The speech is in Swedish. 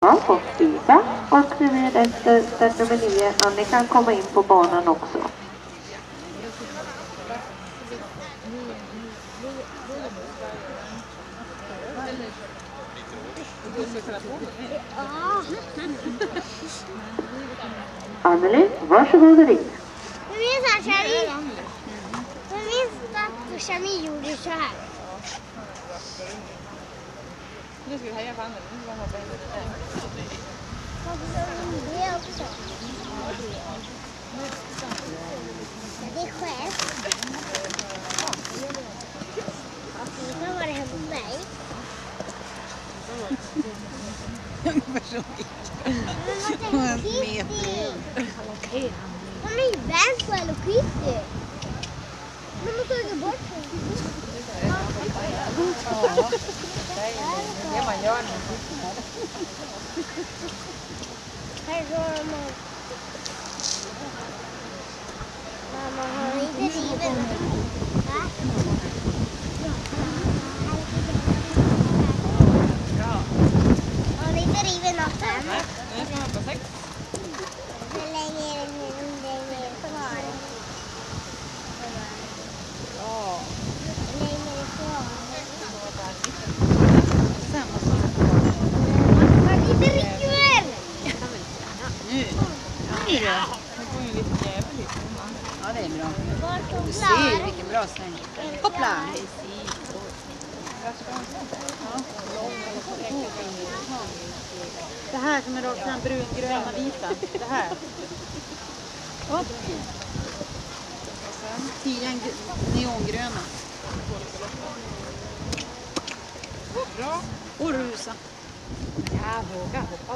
Ja, på 4. Och nu med efter start nummer 9. Annika kan komma in på banan också. Anneli, varsågod och ring. Jag minns att Shani gjorde så här. Nu ska vi heja på Anneli. Nu ska vi hoppa in i det där. Det också. Det är själv. Nu var det här på mig. Hon är ju vän på Hello Kitty. Men hon tog bort den. Det är man gör nu. Här går man. Mamma har inte rivit något. Va? Har ni inte rivit något än? Nej, nu ska man på 6. Hur länge är det kvar? Ja. Hur länge är det kvar? Har ni inte rivit? Nu. Nu då. Nu får ju lite jävligt. Ja, det är bra. Var Du ser klar? vilken bra sväng. Hoppla! Det här som är rakt fram, brun, gröna, vita. Det här. Upp. Och sen 10 neongröna. Bra. Och rusa. Jag vågar hoppa.